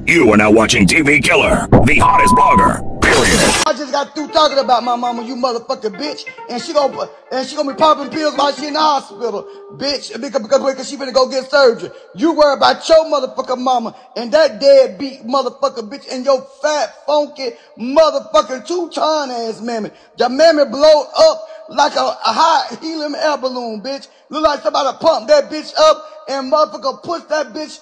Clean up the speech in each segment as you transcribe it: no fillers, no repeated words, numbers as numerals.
You are now watching TV Killer, the hottest blogger, period. I just got through talking about my mama, you motherfucking bitch, and she gonna be popping pills while she in the hospital, bitch, because she finna go get surgery. You worry about your motherfucking mama and that deadbeat motherfucking bitch and your fat, funky, motherfucking two-ton ass mammy. The mammy blow up like a high helium air balloon, bitch. Look like somebody pumped that bitch up and motherfucker push that bitch.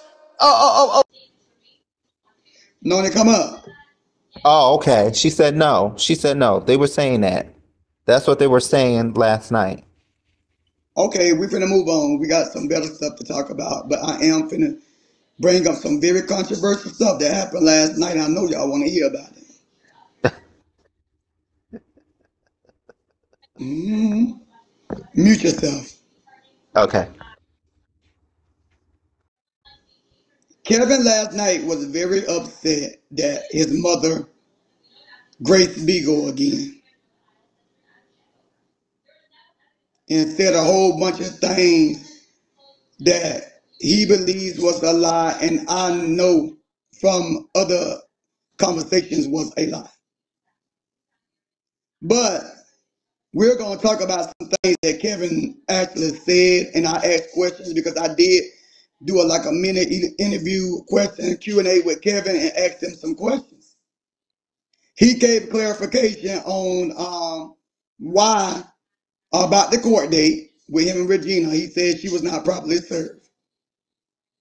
No, they come up. Oh, okay. She said no. She said no. They were saying that. That's what they were saying last night. Okay, we finna move on. We got some better stuff to talk about, but I am finna bring up some very controversial stuff that happened last night. I know y'all want to hear about it. Mute yourself. Okay. Kevin last night was very upset that his mother graced Beagle again and said a whole bunch of things that he believes was a lie, and I know from other conversations was a lie. But we're going to talk about some things that Kevin actually said, and I asked questions because I did do a minute interview question Q&A with Kevin and asked him some questions. He gave clarification on why about the court date with him and Regina. He said she was not properly served.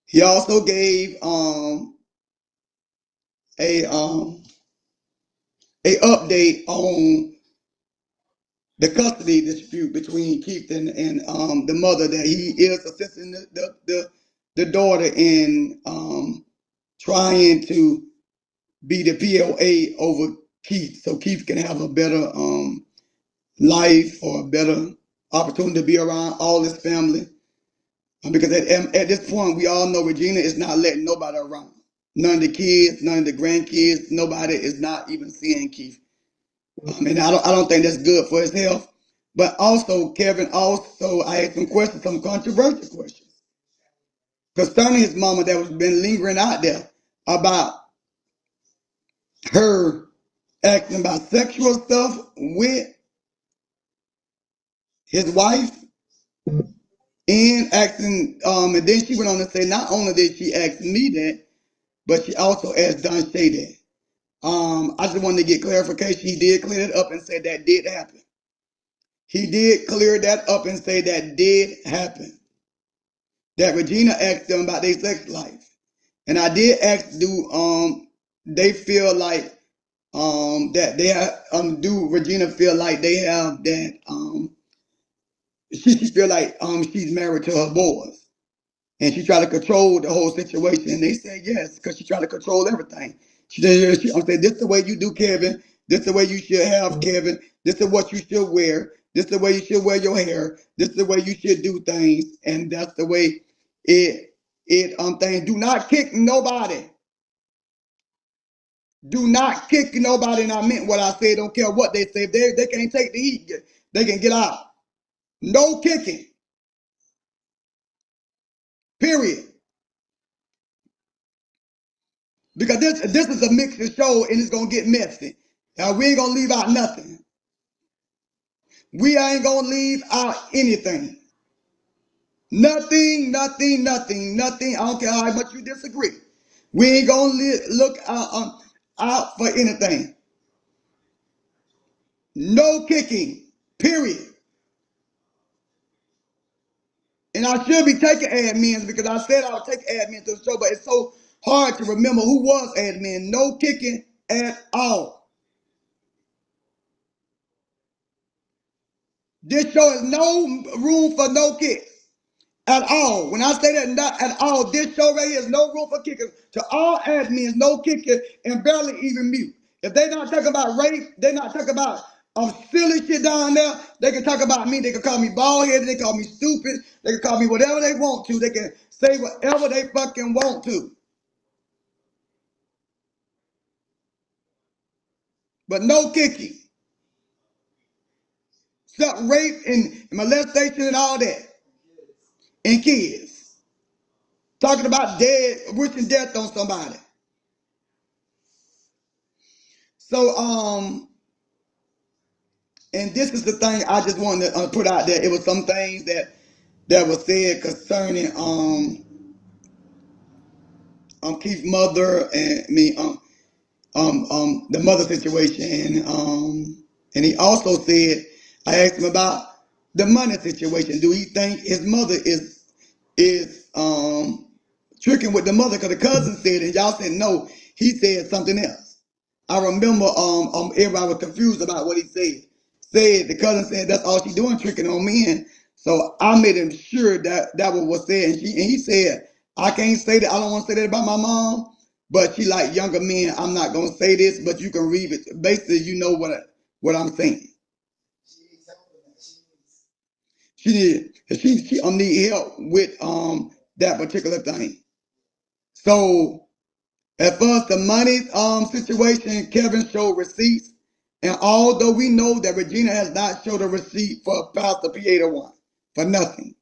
He also gave a update on the custody dispute between Keith and the mother, that he is assisting the daughter in trying to be the PLA over Keith, so Keith can have a better life or a better opportunity to be around all his family. Because at this point, we all know Regina is not letting nobody around. None of the kids, none of the grandkids, nobody is not even seeing Keith. And I don't think that's good for his health. But also, Kevin, I asked some questions, some controversial questions concerning his mama that was been lingering out there about her acting about sexual stuff with his wife and asking, and then she went on to say, not only did she ask me that, but she also asked Don Shay that. I just wanted to get clarification. He did clear it up and said that did happen. He did clear that up and say that did happen. That Regina asked them about their sex life. And I did ask, do they feel like that they have, do Regina feel like they have that she feel like she's married to her boys and she try to control the whole situation, and they said yes, because she try to control everything. She said, I'm saying, this is the way you do, Kevin. This is the way you should have, Kevin. This is what you should wear. This is the way you should wear your hair. This is the way you should do things, and that's the way it things. Do not kick nobody. Do not kick nobody, and I meant what I said. Don't care what they say. If they can't take the heat, they can get out. No kicking. Period. Because this is a mixed show and it's gonna get messy. We ain't gonna leave out nothing. We ain't gonna leave out anything. Nothing. I don't care how much you disagree. We ain't gonna look out for anything. No kicking. Period. And I should be taking admins because I said I would take admin to the show, but it's so hard to remember who was admin. No kicking at all. This show is no room for no kicks at all. When I say that, not at all, this show right here is no room for kickers. To all admins, no kicker and barely even mute. If they're not talking about rape, they're not talking about silly shit down there, they can talk about me. They can call me bald headed, they can call me stupid, they can call me whatever they want to. They can say whatever they fucking want to. But no kicking. Stop rape and molestation and all that. And kids. Talking about wishing death on somebody. So and this is the thing I just wanted to put out there. It was some things that was said concerning Keith's mother and I mean the mother situation, and he also said, I asked him about the money situation. Do he think his mother is tricking with the mother? Because the cousin said, and y'all said no. He said something else. I remember everybody was confused about what he said. Said the cousin said that's all she doing, tricking on men. So I made him sure that was what said, and he said I can't say that. I don't want to say that about my mom. But she like younger men. I'm not gonna say this, but you can read it. Basically, you know what I'm saying. She need help with that particular thing. So as far as the money situation, Kevin showed receipts, and although we know that Regina has not showed a receipt for Pastor Pieta one for nothing,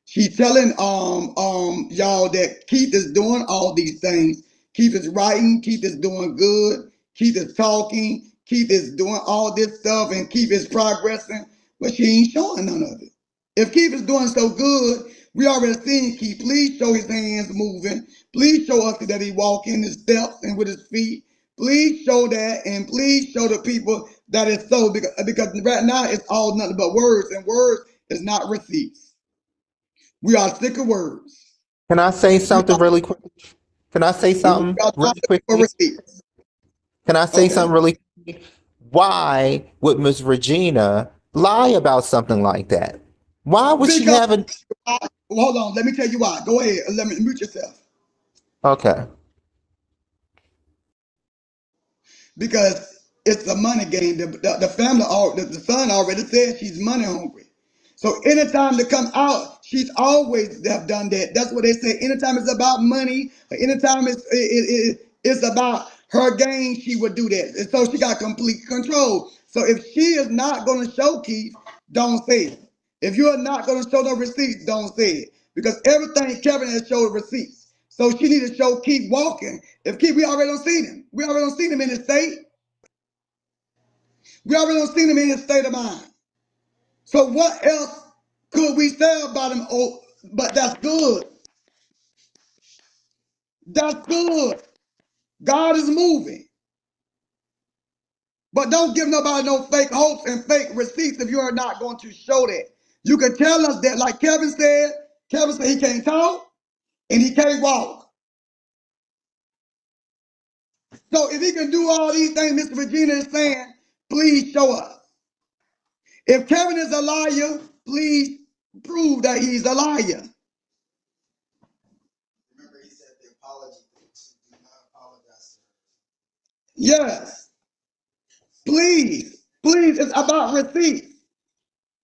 she's telling y'all that Keith is doing all these things. Keith is writing, Keith is doing good, Keith is talking, Keith is doing all this stuff, and Keith is progressing, but she ain't showing none of it. If Keith is doing so good, we already seen Keith. Please show his hands moving. Please show us that he walking his steps and with his feet. Please show that, and please show the people that it's so, because right now it's all nothing but words, and words is not receipts. We are sick of words. Can I say We something are, really quick? Can I say we something are not really looking for quickly? receipts. Can I say Okay. something really quickly? Why would Miss Regina lie about something like that? Why would she Because, have a... hold on, let me tell you why. Go ahead, let me mute yourself. Okay. Because it's a money game. The family, the son already said she's money hungry. So anytime they come out, she's always have done that. That's what they say. Anytime it's about money, or anytime it's about her gain, she would do that. And so she got complete control. So if she is not going to show Keith, don't say it. If you are not going to show no receipts, don't say it. Because everything Kevin has showed receipts. So she need to show Keith walking. If Keith, we already don't see him. We already don't see him in his state. We already don't see him in his state of mind. So what else could we say about him? Oh, but that's good. That's good. God is moving. But don't give nobody no fake hopes and fake receipts if you are not going to show that. You can tell us that, like Kevin said he can't talk and he can't walk. So if he can do all these things Mr. Regina is saying, please show us. If Kevin is a liar, please prove that he's a liar. Yes. Please. Please. It's about receipts.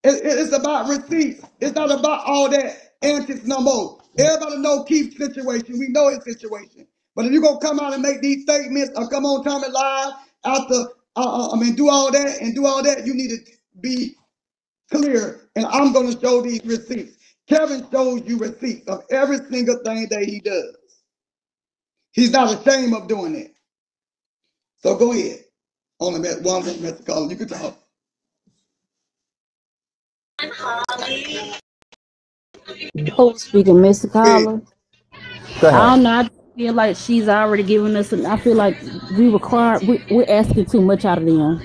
It's about receipts. It's not about all that antics no more. Everybody know Keith's situation. We know his situation. But if you're going to come out and make these statements or come on time and live after, do all that and do all that, you need to be clear. And I'm going to show these receipts. Kevin shows you receipts of every single thing that he does. He's not ashamed of doing it. So go ahead. On the one Mr. Collins, you can talk. Oh, speaking, Mr. Go ahead. Caller, Go I ahead. don't know. I feel like she's already giving us. I feel like we're asking too much out of them.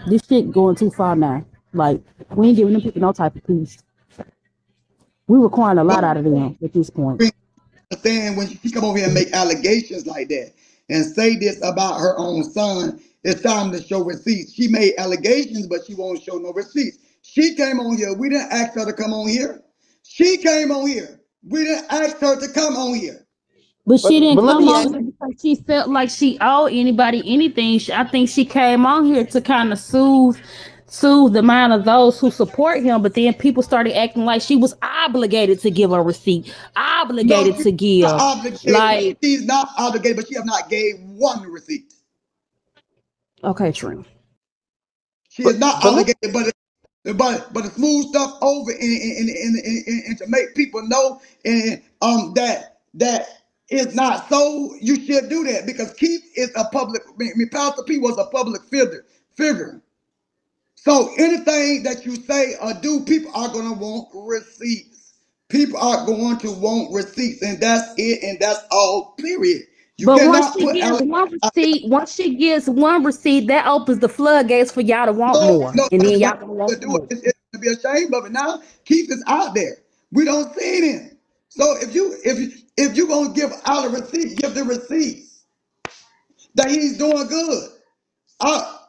This shit going too far now. Like we ain't giving them people no type of peace. We requiring a lot But out of them at this point. understand when she come over here and make allegations like that and say this about her own son, it's time to show receipts. She made allegations, but she won't show no receipts. She came on here. We didn't ask her to come on here. She came on here. We didn't ask her to come on here. But she But didn't let come me on ask. here because she felt like she owed anybody anything. I think she came on here to kind of soothe the mind of those who support him. But then people started acting like she was obligated to give a receipt, No, obligated she's to not give. obligated. Like, She's not obligated, but she have not gave one receipt. okay, Trina. She is not But let obligated, but to smooth stuff over and to make people know and that is not so, you should do that because Keith is a public. I mean, Pastor P was a public figure. So anything that you say or do, people are going to want receipts. People are going to want receipts, and that's it, and that's all. Period. You But once cannot she put gives out. one receipt, that opens the floodgates for y'all to want No, more, no, and then that's y'all not gonna to want do it. more. It's to be ashamed of it. Now Keith is out there. We don't see him. So if you gonna give out a receipt, give the receipts that he's doing good.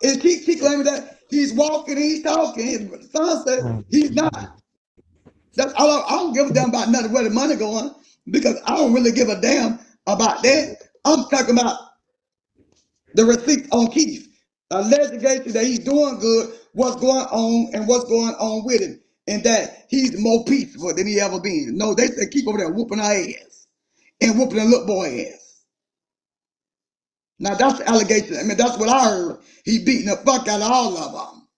And keep claiming that he's walking, he's talking. His son said he's not. That's all. I don't give a damn about nothing where the money going because I don't really give a damn about that. I'm talking about the receipt on Keith. Allegation that he's doing good, what's going on and what's going on with him, and that he's more peaceful than he ever been. No, they said keep over there whooping our ass and whooping the little boy ass. Now that's the allegation. I mean, that's what I heard. He beating the fuck out of all of them.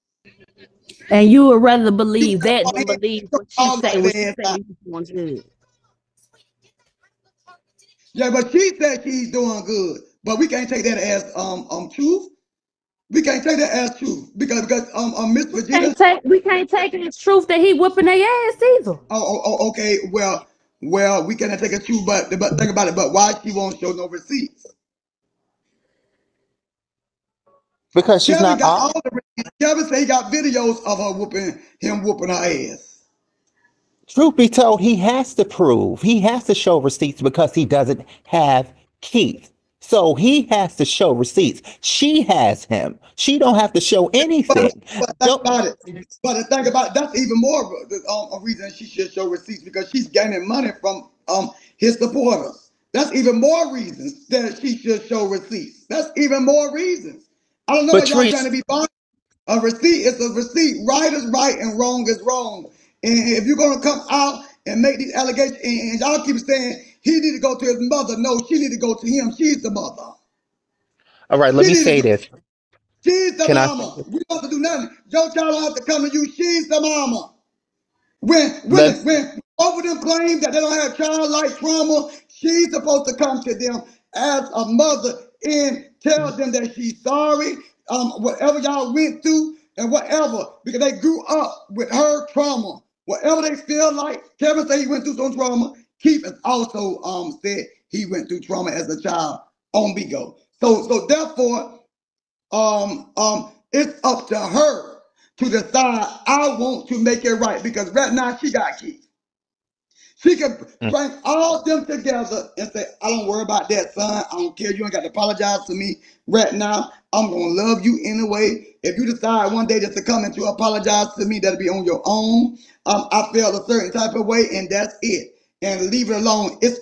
And you would rather believe That's that why than he believe took what she all say like when she their say ass out. he's doing good. Yeah, but she said she's doing good. But we can't take that as truth. We can't take that as truth because Miss Regina. We can't take it as truth that he whooping their ass either. Okay. Well, we cannot take it true, but think about it. But why she won't show no receipts? Because she's Kevin not got off. all the receipts. Kevin say he got videos of him whooping her ass. Truth be told, he has to prove, he has to show receipts because he doesn't have Keith. So he has to show receipts. She has him. She don't have to show But anything. but think Don't, about it. But the thing about it, that's even more of a reason she should show receipts because she's gaining money from his supporters. That's even more reasons that she should show receipts. That's even more reasons. I don't know but what y'all trying to Treese, be buying. A receipt is a receipt. Right is right and wrong is wrong. And if you're gonna come out and make these allegations, and y'all keep saying he need to go to his mother, no, she need to go to him. She's the mother. all right, let She me need to say go. this. She's the Can I say mama. this? We don't have to do nothing. Your child don't have to come to you. She's the mama. When when Let's, when both of them claim that they don't have childlike trauma, she's supposed to come to them as a mother and tell them that she's sorry, whatever y'all went through and whatever, because they grew up with her trauma. Whatever they feel like, Kevin said he went through some trauma. Keith has also said he went through trauma as a child on Bigo. So therefore, it's up to her to decide. I want to make it right because right now she got kids. She can mm, bring all them together and say, I don't worry about that, son. I don't care. You ain't got to apologize to me right now. I'm going to love you anyway. If you decide one day just to come and to apologize to me, that'll be on your own. I feel a certain type of way, and that's it. And leave it alone. It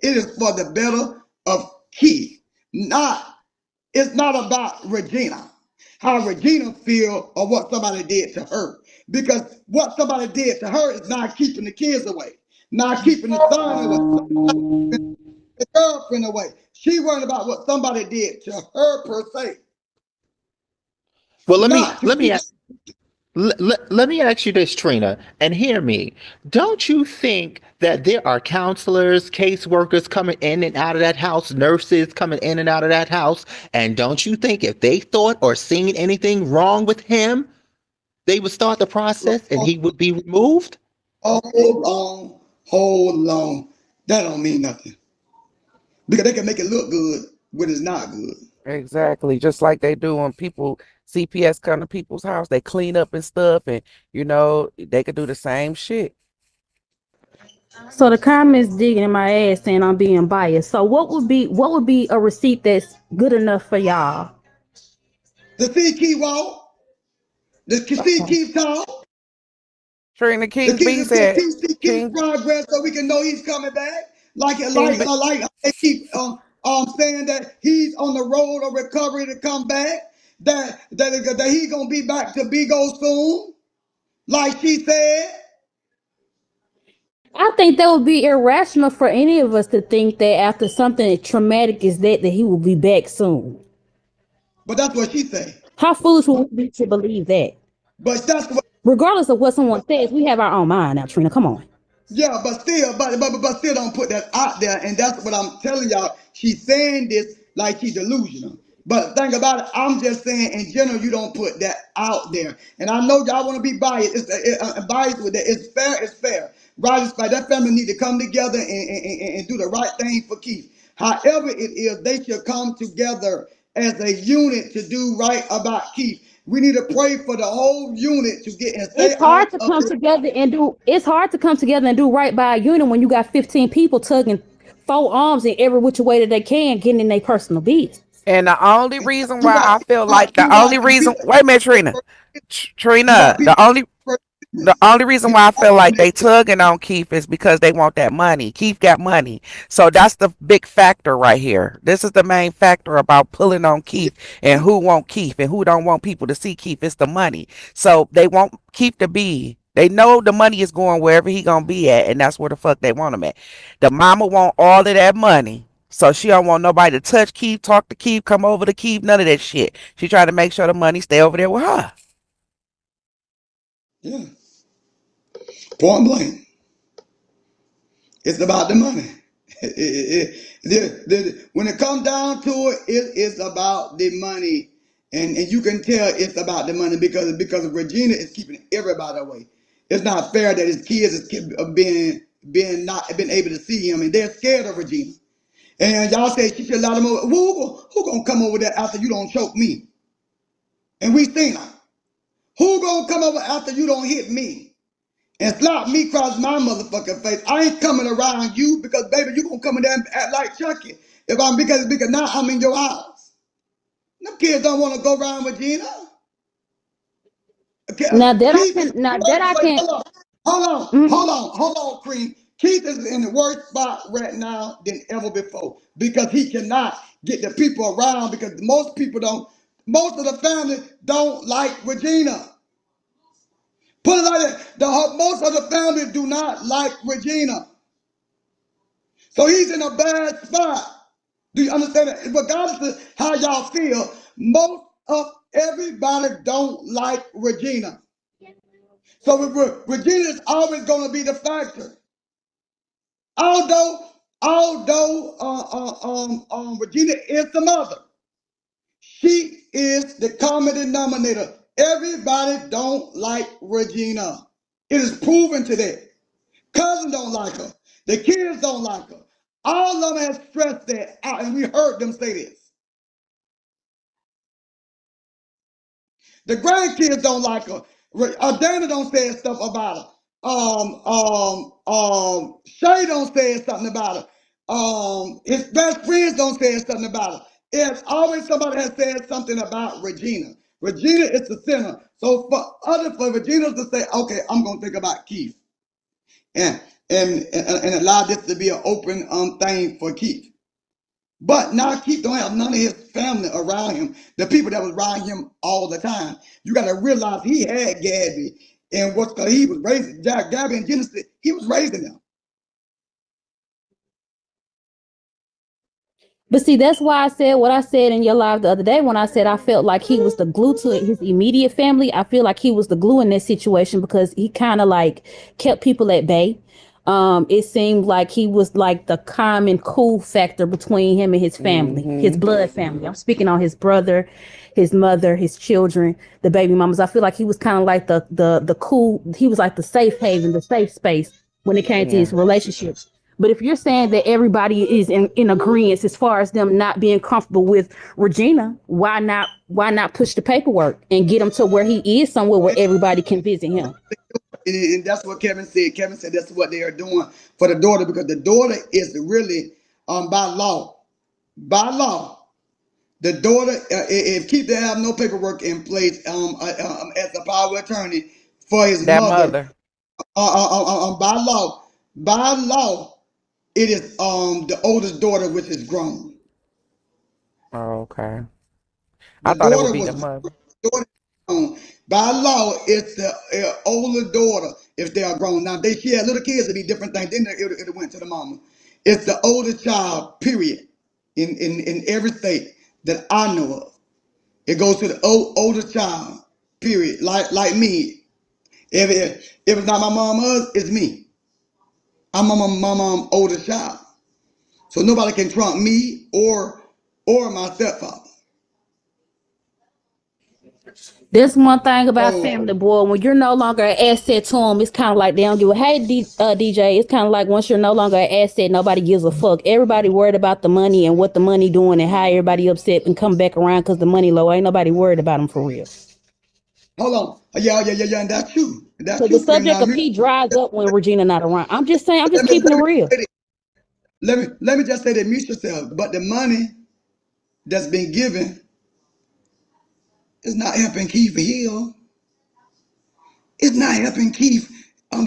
is for the better of Keith, not it's not about Regina, how Regina feel or what somebody did to her. Because what somebody did to her is not keeping the kids away, not keeping the son away, not keeping the girlfriend away. She worried about what somebody did to her per se, well, not to keep. let me ask you this, Trina, and hear me. Don't you think that there are counselors, caseworkers coming in and out of that house, nurses coming in and out of that house? And don't you think if they thought or seen anything wrong with him, they would start the process and he would be removed? Hold on, hold on. That don't mean nothing because they can make it look good when it's not good. Exactly. Just like they do when people CPS come to people's house, they clean up and stuff, and they could do the same shit. So the comments digging in my ass saying I'm being biased. So what would be a receipt that's good enough for y'all? The see key walk, the see key talk. Trina The King key B to say said, keep King progress so we can know he's coming back. King B, Like they keep saying that he's on the road of recovery to come back. That he gonna be back to Bigo soon, like she said. I think that would be irrational for any of us to think that after something as traumatic as that he will be back soon. But that's what she said. How foolish would we be to believe that? But that's what. Regardless of what someone says, we have our own mind now, Trina. Come on. Yeah, but still don't put that out there, and that's what I'm telling y'all. She's saying this like she's delusional. But think about it. I'm just saying in general, you don't put that out there. And I know y'all want to be biased. Biased with that. It's fair. It's fair. Right? It's fair. That family need to come together and do the right thing for Keith. However it is, they should come together as a unit to do right about Keith. We need to pray for the whole unit to get and stay It's out hard to of come this. together and do. It's hard to come together and do right by a unit when you got 15 people tugging four arms in every which way that they can, getting in their personal business. And the only reason You why got I feel you got like you the got only reason, people wait a minute, Trina, you Trina, got people first the business. only reason You why I got feel like business. they tugging on Keith is because they want that money. Keith got money. So that's the big factor right here. This is the main factor about pulling on Keith and who want Keith and who don't want people to see Keith. It's the money. So they want Keith to be. They know the money is going wherever he gonna be at, and that's where the fuck they want him at. The mama want all of that money. So she don't want nobody to touch Keith, talk to Keith, come over to Keith, none of that shit. She try to make sure the money stay over there with her. Yeah, point blank. It's about the money. When it comes down to it, it is about the money, and you can tell it's about the money because Regina is keeping everybody away. It's not fair that his kids is being not been able to see him, and they're scared of Regina. And y'all say she should allow them over. Who gonna come over there after you don't choke me? And we seen her. Who gonna come over after you don't hit me and slap me across my motherfucking face? I ain't coming around you because baby, you gonna come in there and act like Chucky. If I'm because now I'm in your house. Them kids don't want to go around with Gina. Okay, Now that I Keith is can, in the now that I worst place. can, mm, Hold on, Cream. Keith is in the worst spot right now than ever before because he cannot get the people around because most of the family don't like Regina. Put it like that. Most of the family do not like Regina. So he's in a bad spot. Do you understand that? Regardless of how y'all feel, most of everybody don't like Regina. So Regina is always going to be the factor. Although, Regina is the mother, she is the common denominator. Everybody don't like Regina. It is proven today. Cousin don't like her. The kids don't like her. All of them have stressed that out, and we heard them say this. The grandkids don't like her. Dana don't say stuff about her. Shay don't say something about her. His best friends don't say something about her. It's always somebody has said something about Regina. Regina is the center. So for Regina to say, okay, I'm gonna think about Keith and and allow this to be an open thing for Keith. But now Keith don't have none of his family around him, the people that was around him all the time. You got to realize he had Gabby, and what's because he was raising Gabby and Genesis. He was raising them. but see, that's why I said what I said in your live the other day when I said I felt like he was the glue to his immediate family. I feel like he was the glue in this situation because he kind of like kept people at bay. It seemed like he was like the calm and cool factor between him and his family, his Hmm. blood family. I'm speaking on his brother, his mother, his children, the baby mamas. I feel like he was kind of like the cool. He was like the safe haven, the safe space when it came to Yeah. his relationships. But if you're saying that everybody is in agreement as far as them not being comfortable with Regina, why not push the paperwork and get him to where he is somewhere where everybody can visit him? And that's what Kevin said. Kevin said that's what they are doing for the daughter because the daughter is really by law. By law, the daughter, if Keith didn't have no paperwork in place as a power of attorney for his That mother, mother. by law, it is the oldest daughter, which is grown. Oh, okay. I The thought it would daughter be was the grown. mother. The daughter is grown. By law, it's the older daughter if they are grown. Now, they she had little kids, it'd be different things. Then it went to the mama. It's the oldest child, period, in every state that I know of. It goes to the oldest child, period. Like me. If it's not my mama's, it's me. I'm my mom's oldest child. So nobody can trump me or my stepfather. This one thing about So family, boy. When you're no longer an asset to them, it's kind of like they don't give a hey, DJ. It's kind of like once you're no longer an asset, nobody gives a fuck. Everybody worried about the money and what the money doing and how everybody upset and come back around because the money low. Ain't nobody worried about them for real. hold on. Yeah, and that's true. That's So the true, Scream. subject Now, of P dries up when Regina not around. I'm just saying. I'm let just me, keeping it let me, real. let me just say that mute yourself. But the money that's been given is not helping Keith heal. It's not helping Keith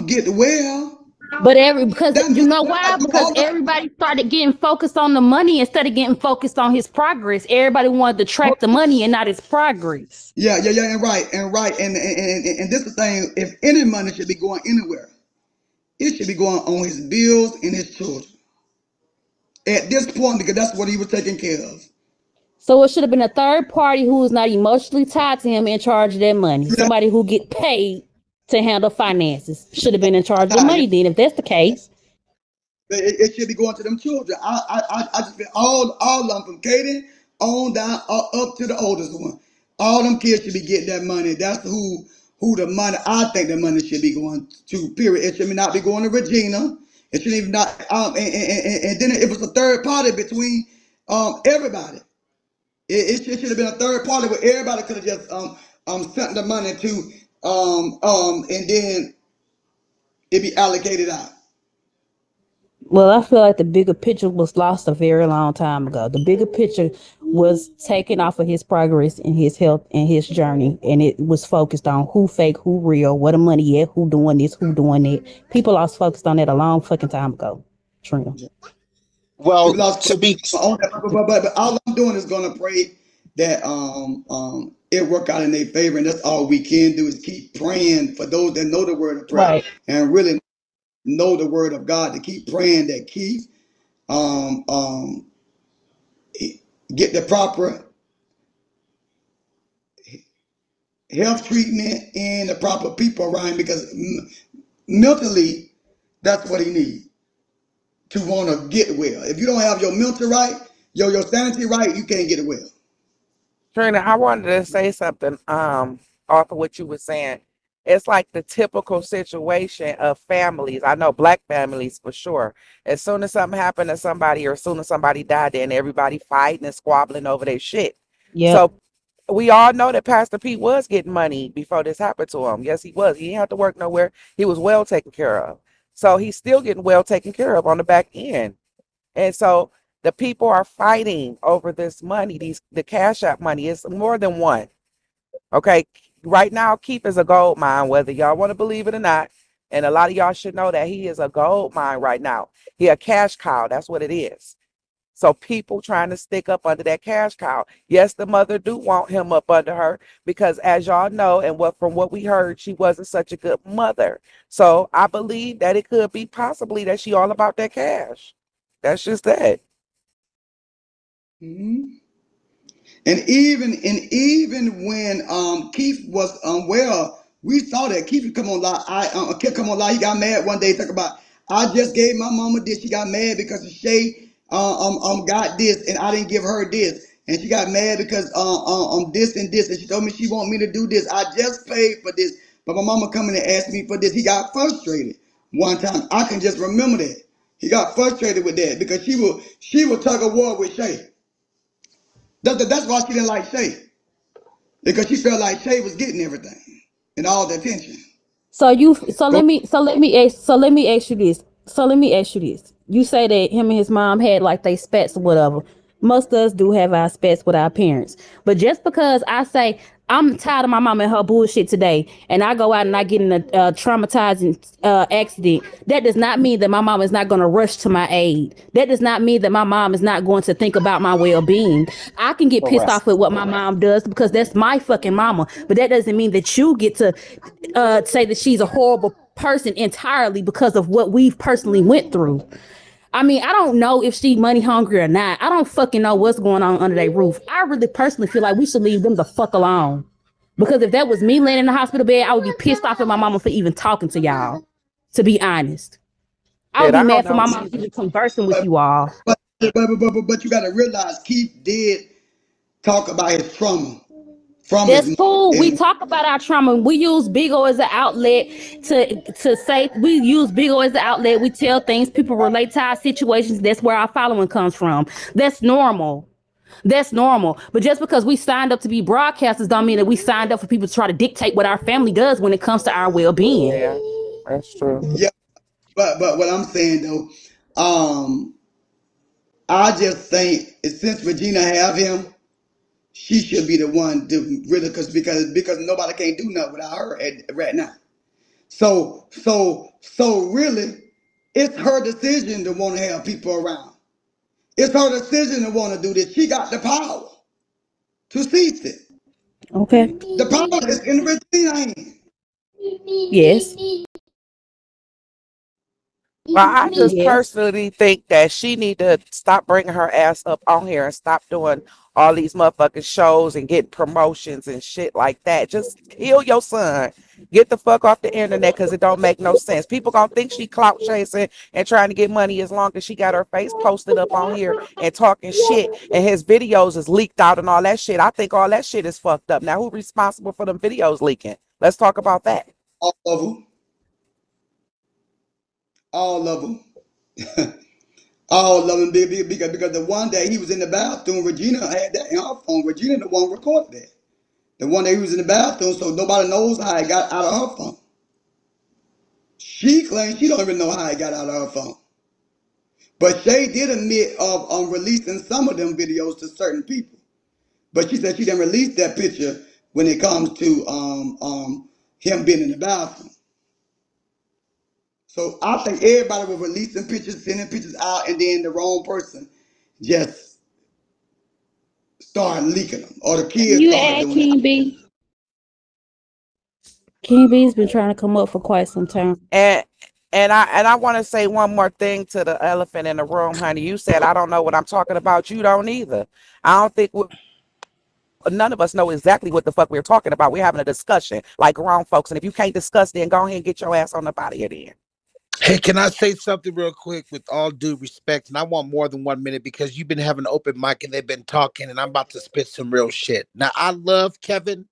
get well. But because That you money, know why? Because everybody started getting focused on the money instead of getting focused on his progress. Everybody wanted to track the money and not his progress. yeah, and this is the thing. If any money should be going anywhere, it should be going on his bills and his children. At this point, because that's what he was taking care of. So it should have been a third party who is not emotionally tied to him in charge of that money. Yeah, Somebody who get paid to handle finances should have been in charge of the yeah, money. Then, if that's the case, it should be going to them children. I just feel all of them from Katie on down up to the oldest one. All them kids should be getting that money. That's who the money. I think the money should be going to. Period. It should not be going to Regina. It shouldn't even not. And then it was a third party between everybody. It should have been a third party where everybody could have just sent the money to and then it be allocated out. well, I feel like the bigger picture was lost a very long time ago. The bigger picture was taken off of his progress and his health and his journey, and it was focused on who fake, who real, where the money at, who doing this, who doing that. People lost focused on that a long fucking time ago. Trina. Well, People lost to be but all I'm doing is gonna pray that it work out in their favor, and that's all we can do is keep praying for those that know the word of prayer Right. and really know the word of God to keep praying that Keith um um get the proper health treatment and the proper people around him because mentally that's what he needs to want to get well. If you don't have your mental right, your sanity right, you can't get well. Trina, I wanted to say something off of what you were saying. It's like the typical situation of families. I know black families for sure. As soon as something happened to somebody or as soon as somebody died, then everybody fighting and squabbling over their shit. Yep. So we all know that Pastor Pete was getting money before this happened to him. Yes, he was. He didn't have to work nowhere. He was well taken care of. So he's still getting well taken care of on the back end. And so the people are fighting over this money, the Cash App money. It's more than one. Okay. Right now, Keith is a gold mine, whether y'all want to believe it or not. And a lot of y'all should know that he is a gold mine right now. He a cash cow. That's what it is. So people trying to stick up under that cash cow. Yes, the mother do want him up under her because as y'all know, and from what we heard, she wasn't such a good mother. So I believe that it could be possibly that she all about that cash. That's just that. Mm-hmm. And even when Keith was unwell, we saw that Keith would come on live. Kept come on live. He got mad one day. Talk about I just gave my mama this. She got mad because Shay got this and I didn't give her this, and she got mad because this and this, and she told me she want me to do this. I just paid for this, but my mama coming and asked me for this. He got frustrated one time. I can just remember that he got frustrated with that because she will tug a war with Shay. That's why she didn't like Shay. Because she felt like Shay was getting everything and all the attention. Go. Let me ask you this. You say that him and his mom had like they spats or whatever. Most of us do have our spats with our parents. But just because I say I'm tired of my mom and her bullshit today, and I go out and I get in a traumatizing accident, that does not mean that my mom is not going to rush to my aid. That does not mean that my mom is not going to think about my well-being. I can get pissed off with what my mom does because that's my fucking mama. But that doesn't mean that you get to say that she's a horrible person entirely because of what we've personally went through. I mean, I don't know if she money hungry or not. I don't fucking know what's going on under their roof. I really personally feel like we should leave them the fuck alone. Because if that was me laying in the hospital bed, I would be pissed off at my mama for even talking to y'all, to be honest. I would I be don't mad for know my mom either. even conversing with you all. But you got to realize Keith did talk about his trauma from his That's mom. cool. We And talk about our trauma. We use Big O as an outlet to say we use Big O as an outlet. We tell things, people relate to our situations. That's where our following comes from. That's normal. That's normal. But just because we signed up to be broadcasters don't mean that we signed up for people to try to dictate what our family does when it comes to our well-being. Yeah, that's true. yeah, but what I'm saying though, I just think since Regina have him, she should be the one to really because nobody can't do nothing without her right now. So really, it's her decision to want to have people around. It's her decision to want to do this. She got the power to cease it. Okay. The power is in Regina's hand. Yes. Well, I just Yes. personally think that she need to stop bringing her ass up on here and stop doing all these motherfucking shows and getting promotions and shit like that. Just heal your son. Get the fuck off the internet because it don't make no sense. People gonna think she clout chasing and trying to get money as long as she got her face posted up on here and talking shit and his videos is leaked out and all that shit. I think all that shit is fucked up. Now, who responsible for them videos leaking? Let's talk about that. All of them. All of them. All of them because the one day he was in the bathroom, Regina had that in her phone. Regina the one recorded that. The one day he was in the bathroom, so nobody knows how it got out of her phone. She claims she don't even know how it got out of her phone. But Shay did admit of releasing some of them videos to certain people. But she said she didn't release that picture when it comes to him being in the bathroom. So I think everybody was releasing pictures, sending pictures out, and then the wrong person just started leaking them, or the Can kids you started add doing it. King B? King B's been trying to come up for quite some time. And I want to say one more thing to the elephant in the room, honey. You said I don't know what I'm talking about. You don't either. I don't think none of us know exactly what the fuck we're talking about. We're having a discussion like grown folks, and if you can't discuss, then go ahead and get your ass on the body of then. Hey, can I say something real quick with all due respect? And I want more than 1 minute because you've been having an open mic and they've been talking, and I'm about to spit some real shit. Now, I love Kevin.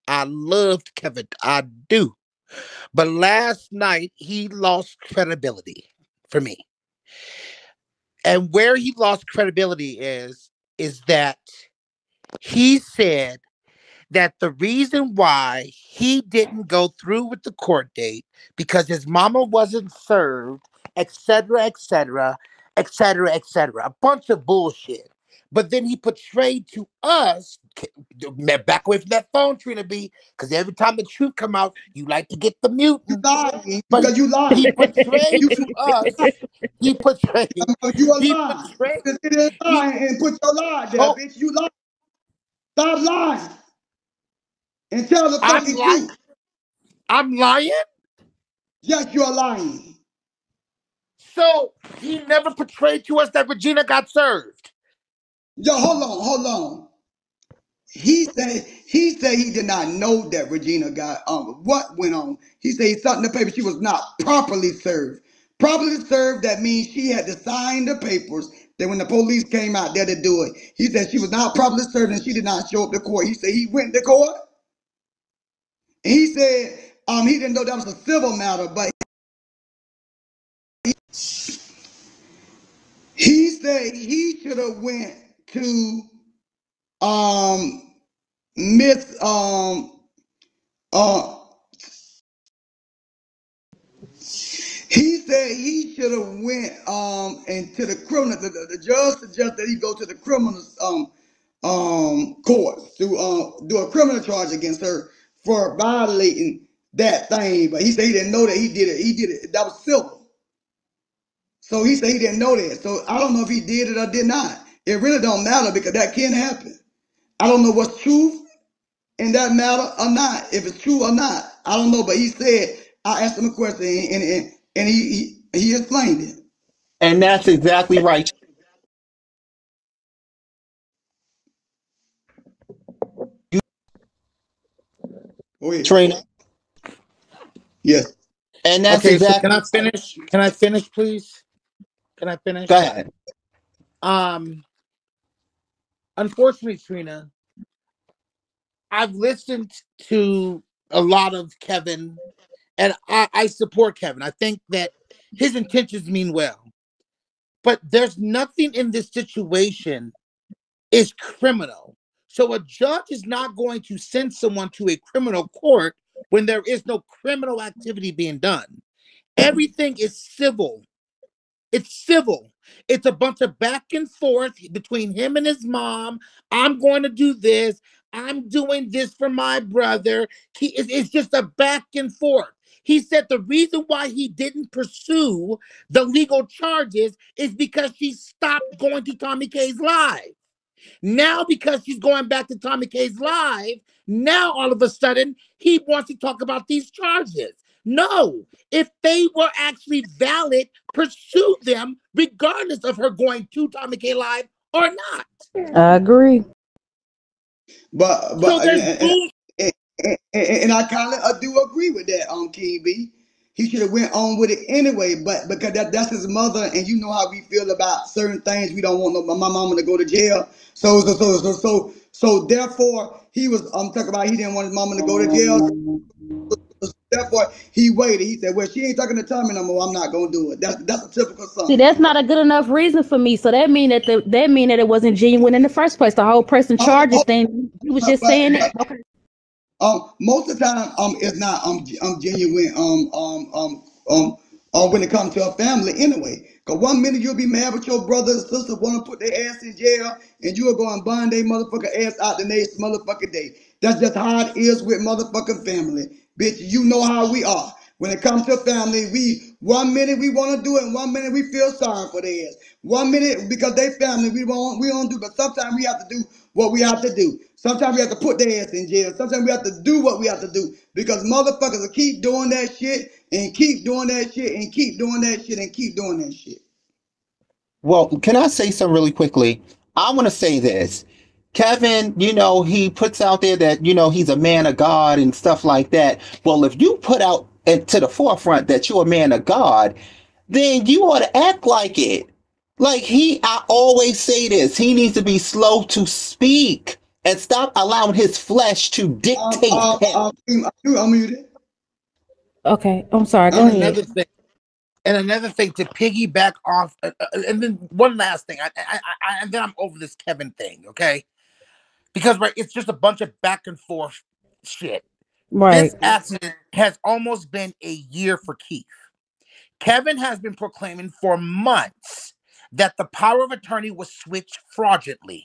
I loved Kevin. I do. But last night, he lost credibility for me. And where he lost credibility is that he said that the reason why he didn't go through with the court date because his mama wasn't served, etc., etc., etc., etc. A bunch of bullshit. But then he portrayed to us, back away from that phone, Trina B, because every time the truth come out, you like to get the You mutant. lying But because you lying. he portrayed You to us, he portrayed, you are he lying. portrayed, Just sit there he, lying and put your lie there, oh, bitch. You lying. Stop lying and tell the I'm fucking lying. truth. I'm lying. Yes, you are lying. So he never portrayed to us that Regina got served. Yo, hold on. He said he did not know that Regina got what went on. He said he saw in the paper she was not properly served. Properly served, that means she had to sign the papers. That when the police came out there to do it, he said she was not properly served and she did not show up to court. He said he went to court and he said he didn't know that was a civil matter, but he said he should have went to Miss uh he said he should have went into the criminal. The judge suggested that he go to the criminal court to do a criminal charge against her for violating that thing. But he said he didn't know that he did it. He did it. That was civil. So he said he didn't know that. So I don't know if he did it or did not. It really don't matter because that can happen. I don't know what's truth in that matter or not. If it's true or not, I don't know. But he said I asked him a question and he explained it. And that's exactly right. Go ahead. Trina. Yes. And that's Okay, so can exactly. I finish? Can I finish, please? Can I finish? Go ahead. Um, Unfortunately, Trina, I've listened to a lot of Kevin, and I support Kevin. I think that his intentions mean well, but there's nothing in this situation is criminal. So a judge is not going to send someone to a criminal court when there is no criminal activity being done. Everything is civil. It's civil. It's a bunch of back and forth between him and his mom. I'm going to do this. I'm doing this for my brother. It's just a back and forth. He said the reason why he didn't pursue the legal charges is because she stopped going to Tommy K's live. Now, because she's going back to Tommy K's live, now all of a sudden he wants to talk about these charges. No, if they were actually valid, pursue them regardless of her going to Tommy K live or not. I agree. So But there's bull. and I kind of do agree with that, King B. He should have went on with it anyway, but because that's his mother, and you know how we feel about certain things. We don't want my mama to go to jail. So therefore, he was talking about he didn't want his mama to go to jail. So therefore, he waited. He said, "Well, she ain't talking to Tommy no more. I'm not gonna do it." That's a typical See, son. that's not a good enough reason for me. So that mean that it wasn't genuine in the first place. The whole pressing charges thing. You was just saying But it. Okay. Most of the time, it's not genuine when it comes to a family anyway. Cause one minute you'll be mad with your brother and sister want to put their ass in jail, and you'll go and bond their motherfucking ass out the next motherfucking day. That's just how it is with motherfucking family, bitch. You know how we are. When it comes to family, we 1 minute we want to do it, and 1 minute we feel sorry for their ass. 1 minute because they family we don't do, but sometimes we have to do what we have to do. Sometimes we have to put their ass in jail. Sometimes we have to do what we have to do because motherfuckers will keep doing that shit and keep doing that shit and keep doing that shit and keep doing that shit. Well, can I say something really quickly? I want to say this. Kevin, he puts out there that, he's a man of God and stuff like that. Well, if you put out to the forefront that you're a man of God, then you ought to act like it. Like I always say this, he needs to be slow to speak and stop allowing his flesh to dictate him. I'm muted. Okay. I'm sorry. Go And ahead. another thing to piggyback off, and then one last thing, and then I'm over this Kevin thing, okay? Because it's just a bunch of back and forth shit. Right. This accident has almost been a year for Keith. Kevin has been proclaiming for months that the power of attorney was switched fraudulently.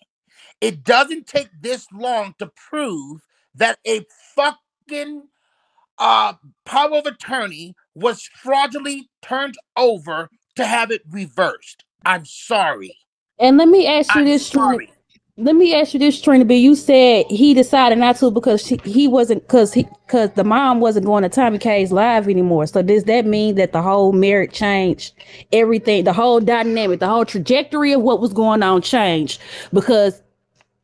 It doesn't take this long to prove that a fucking power of attorney was fraudulently turned over to have it reversed. I'm sorry. And let me ask you I'm this, Trina. sorry. Let me ask you this, Trina B. You said he decided not to because he wasn't because the mom wasn't going to Tommy K's live anymore. So does that mean that the whole marriage changed? Everything, the whole dynamic, the whole trajectory of what was going on changed because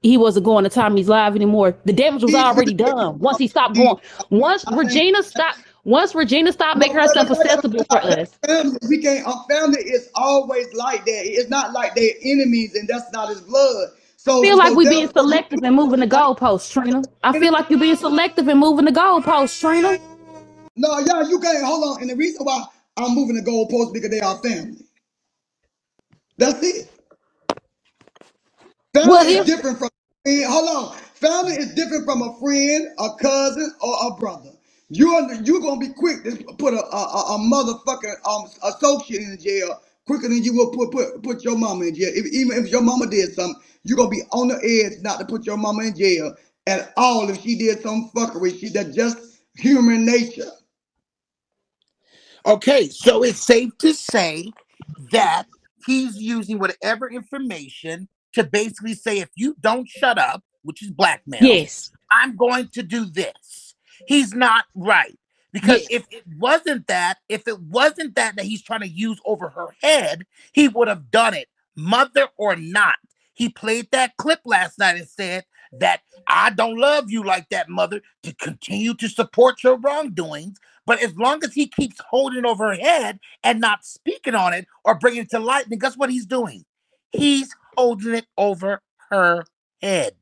he wasn't going to Tommy's live anymore. The damage was already done. Once he stopped going, once Regina stopped making herself accessible for us. Family, we can't. Our family is always like that. It's not like they're enemies, and that's not his blood. I So, feel like so we being therefore, selective and moving the goalposts, Trina. I feel like you're being selective and moving the goalposts, Trina. no, yeah, you can't. Hold on. And the reason why I'm moving the goalposts because they are family. That's it. Family Well, is if different from. Hold on. Family is different from a friend, a cousin, or a brother. You're gonna be quick to put a motherfucking associate in jail quicker than you will put your mama in jail. Even if your mama did something, you're gonna be on the edge not to put your mama in jail at all if she did some fuckery. That's just human nature. Okay, so it's safe to say that he's using whatever information to basically say, if you don't shut up, which is blackmail, yes, I'm going to do this. He's not right. Because yes. if it wasn't that he's trying to use over her head, he would have done it, mother or not. He played that clip last night and said, that I don't love you like that, mother, to continue to support your wrongdoings. But as long as he keeps holding it over her head and not speaking on it or bringing it to light, then guess what he's doing? He's holding it over her head.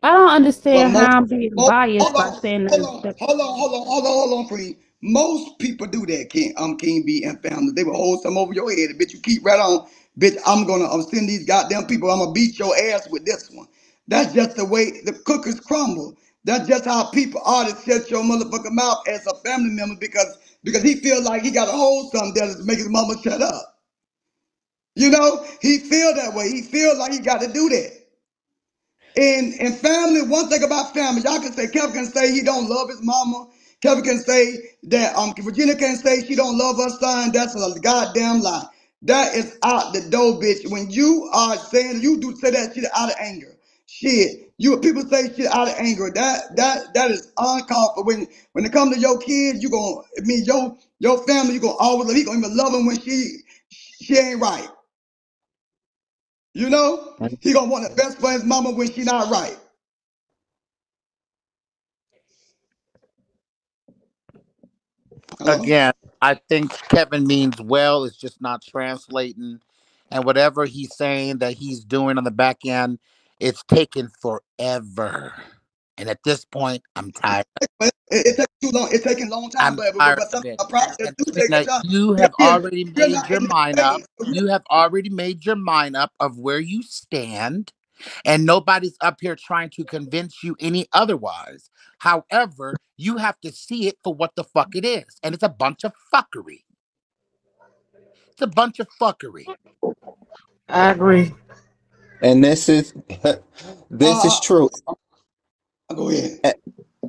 I don't understand most, how I'm being most biased by saying that. hold on, free. Most people do that, King B and family. They will hold some over your head. Bitch, you keep right on. Bitch, I'm send these goddamn people. I'm gonna beat your ass with this one. That's just the way the cookies crumble. That's just how people are to shut your motherfucking mouth as a family member because he feels like he got to hold something there to make his mama shut up. You know, he feel that way. He feels like he got to do that. In family, one thing about family, y'all can say Kevin can say he don't love his mama. Kevin can say that Virginia can say she don't love her son. That's a goddamn lie. That is out the door, bitch. When you are saying you do say that shit out of anger, shit. People say shit out of anger. That is uncalled for. When it comes to your kids, you gonna your family, you gonna always love. You gonna even love them when she ain't right. You know, he gonna want the best for his mama when she not right. Hello? Again, I think Kevin means well. It's just not translating. And whatever he's saying that he's doing on the back end, it's taken forever. And at this point, I'm tired. It takes too long. It's taking a long time, I'm but tired some of it. process And do take a Trina, time. you Because have already you're made not your in the mind up. space. You have already made your mind up of where you stand. And nobody's up here trying to convince you any otherwise. However, you have to see it for what the fuck it is. And it's a bunch of fuckery. It's a bunch of fuckery. I agree. And this is this is Uh, true. Go ahead.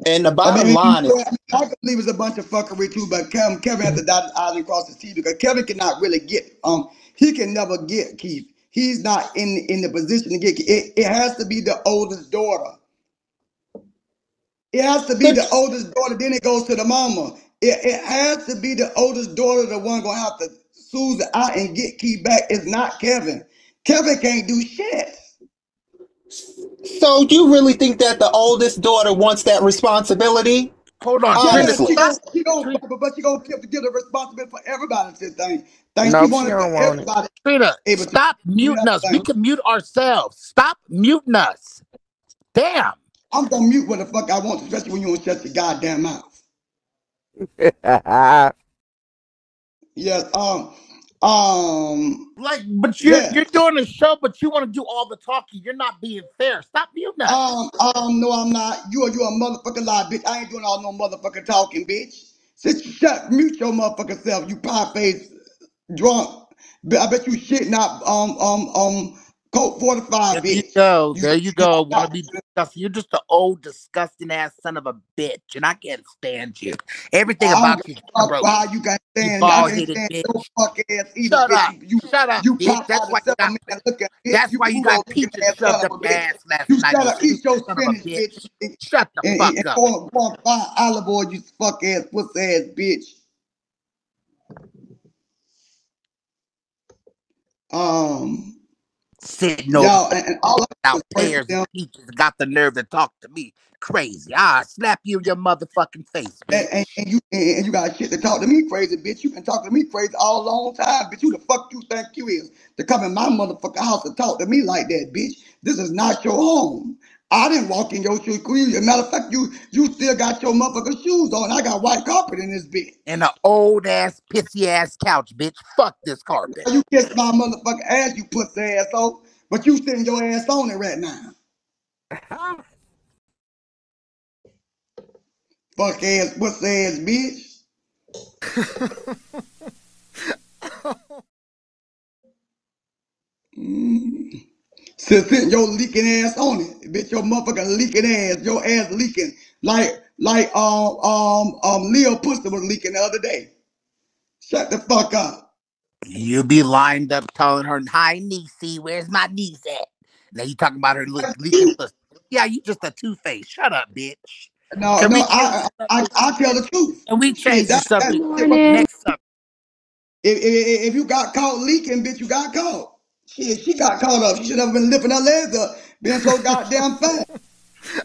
And the I mean, bottom line is, I can believe it's a bunch of fuckery too, but Kevin has to dot his I's and cross his T's because Kevin cannot really get he can never get Keith. He's not in the position to get it. It has to be the oldest daughter. It has to be the but oldest daughter. Then it goes to the mama. It has to be the oldest daughter, the one gonna have to Susan out and get Keith back. It's not Kevin. Kevin can't do shit. so you really think that the oldest daughter wants that responsibility? Hold on, Trina. Yeah, Honestly. she gonna, Trina, but she gonna give the responsibility for everybody to thing. She Nope, she wanted for don't want it. everybody Trina, able to stop do muting that us. We thing. can mute ourselves. Stop muting us. Damn. I'm gonna mute what the fuck I want, especially when you don't shut your goddamn mouth. Yes, Like, but you're yes. doing a show, but you want to do all the talking. You're not being fair. Stop muting us. No, I'm not. You a motherfucking lie, bitch. I ain't doing all no motherfucking talking, bitch. Mute your motherfucking self, you pie face drunk. I bet you shitting out Coke 45, There you bitch. go. You There you shit go. Want to out. be disgusting? You're just an old, disgusting ass son of a bitch, and I can't stand you. Everything I don't about give you, a fuck gross. how you can You stand. I bald can't headed stand your bitch. fuck ass either, Shut bitch. up. Shut up, You bitch. pop That's out of why you got. 7 man looking, bitch. That's You why you got Pluto looking peaches ass son shoved of up a your bitch. ass last You night. shut You up, eat your stupid son of a spinach, bitch. bitch. Shut the fuck And up. go and find olive oil, you fuck ass, pussy ass bitch. Um, Sitting over y'all, and all I do out is pray for pears and them. peaches and got the nerve to talk to me crazy. Slap you in your motherfucking face, bitch. And you got shit to talk to me crazy, bitch. You been talking to me crazy all long time, bitch. Who the fuck you think you is to come in my motherfucking house to talk to me like that, bitch? This is not your home. I didn't walk in your shoes. As a matter of fact, you still got your motherfucking shoes on. I got white carpet in this bitch. And an old ass, pissy ass couch, bitch. Fuck this carpet. You kiss my motherfucking ass, you pussy asshole. But you sitting your ass on it right now. Fuck ass, pussy ass bitch. Mm. Sitting your leaking ass on it, bitch. Your motherfucking leaking ass, your ass leaking like Leo Pussy was leaking the other day. Shut the fuck up. You be lined up telling her, hi, niecey, where's my niece at? Now you talking about her leaking pussy. Yeah, you just a two-face. Shut up, bitch. No, Can no, we change the subject? I tell the truth. Can we Shit, change the Good subject? what, morning. Next subject. if you got caught leaking, bitch, you got caught. She got caught up. She should have been lifting her legs up, being so goddamn fat.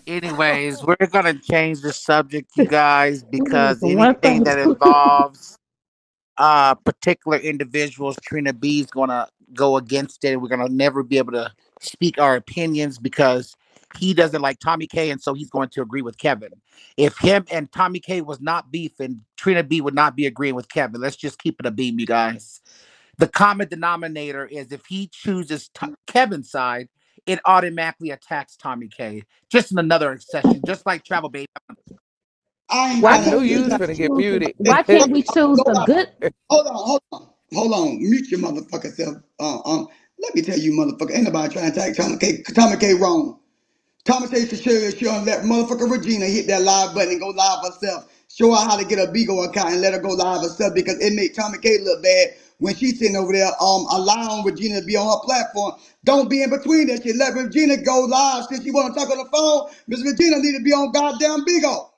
Anyways, we're gonna change the subject, you guys, because One anything thing. that involves particular individuals, Trina B is gonna go against it. We're gonna never be able to speak our opinions because he doesn't like Tommy K, and so he's going to agree with Kevin. If him and Tommy K was not beefing, Trina B would not be agreeing with Kevin. Let's just keep it a beam, you guys. The common denominator is if he chooses Kevin's side, it automatically attacks Tommy K. Just in another session, just like Travel Baby. I ain't Why I trying knew can't to we you hear was just that. finna get choose? muted. Why can't we choose Go the out. good? Hold on. Mute your motherfucker self. Let me tell you, motherfucker, ain't nobody trying to attack Tommy K. Tommy K wrong. Tommy K for sure let motherfucker Regina hit that live button and go live herself. Show her how to get a Bigo account and let her go live herself because it made Tommy K look bad when she's sitting over there allowing Regina to be on her platform. Don't be in between that shit. Let Regina go live since she want to talk on the phone. Miss Regina need to be on goddamn Bigo.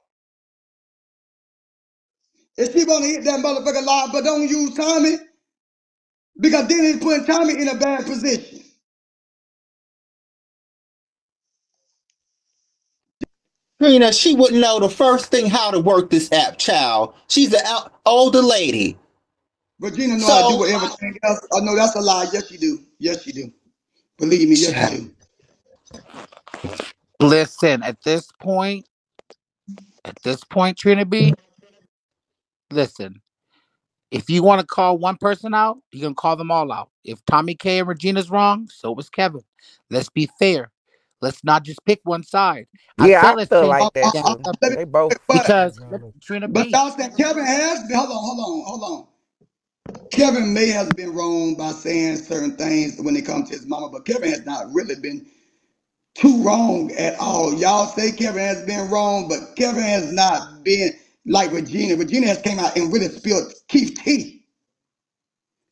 If she want to hit that motherfucker live, but don't use Tommy because then it's putting Tommy in a bad position. Trina, she wouldn't know the first thing how to work this app, child. She's an older lady. Regina know how to do So, with everything else. I know that's a lie. Yes, she do. Yes, she do. Believe me, yes, she do. Listen, at this point, Trina B, listen. If you want to call one person out, you can call them all out. If Tommy K and Regina's wrong, so was Kevin. Let's be fair. Let's not just pick one side. I Yeah, said I let's feel change like the that damn too. Let me, subject They both. because Trina but B. y'all said Kevin has been, hold on. Kevin may have been wrong by saying certain things when it comes to his mama, but Kevin has not really been too wrong at all. Y'all say Kevin has been wrong, but Kevin has not been like Regina. Regina has came out and really spilled Keith's tea.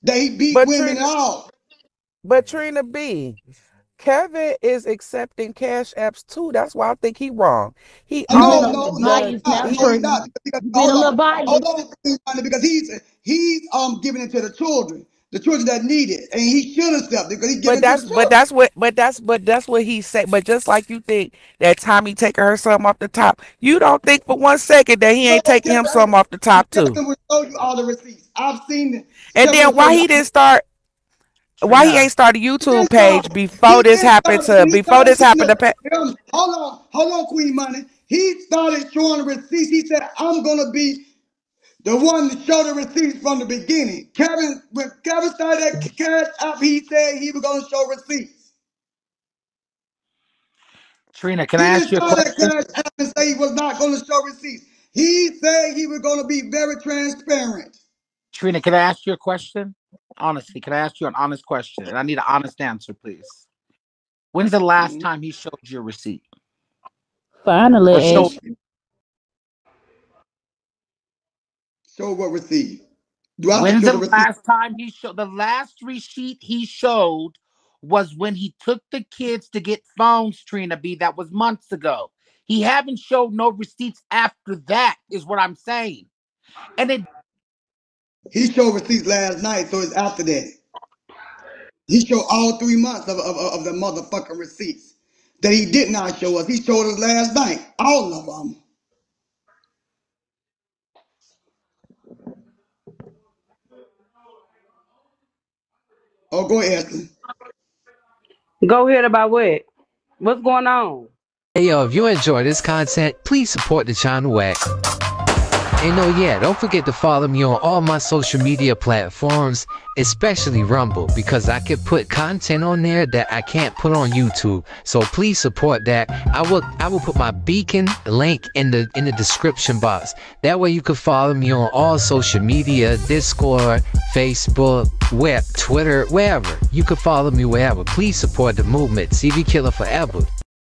They beat But women Trina, out. but Trina B, Kevin is accepting cash apps too. That's why I think he wrong. He You being No, a owned no, little no, the he's biased not. now, No, he he's Trina. not. Because, You being a little hold biased. on, because he's giving it to the children that need it, and he should have stepped it because he's giving but it to the that's but children. that's what but that's what he said. But just like you think that Tommy taking her something off the top, you don't think for one second that he No, ain't taking him something off the top too. Kevin will show you all the receipts. I've seen it. And Kevin will then show you. why he Trina. ain't started a He YouTube didn't page start. He didn't start. He before started this showing happened to hold on, Queen Money. He started showing the receipts. He said, "I'm gonna be the one to show the receipts from the beginning." When Kevin started that cash up, he said he was gonna show receipts. Trina, can He I ask didn't you a start that question? cash app and say he was not gonna show receipts. He said he was gonna be very transparent. Trina, can I ask you a question? Honestly, can I ask you an honest question? And I need an honest answer, please. When's the last Mhm. time he showed you a receipt? Or Finally, showed Ash. Show what receipt. Do I have to When's show the the receipt? last time he showed? The last receipt he showed was when he took the kids to get phones, Trina B. That was months ago. He haven't showed no receipts after that, is what I'm saying. And it He showed receipts last night, so it's after that. He showed all 3 months of the motherfucking receipts that he did not show us. He showed us last night, all of them. Oh, go ahead, Ashley. Go ahead about what? What's going on? Hey yo, if you enjoy this content, please support the channel at and oh yeah, don't forget to follow me on all my social media platforms, especially Rumble, because I can put content on there that I can't put on YouTube. So please support that. I will put my beacon link in the description box. That way you can follow me on all social media, Discord, Facebook, Twitter, wherever. You can follow me wherever. Please support the movement. CV Killer forever.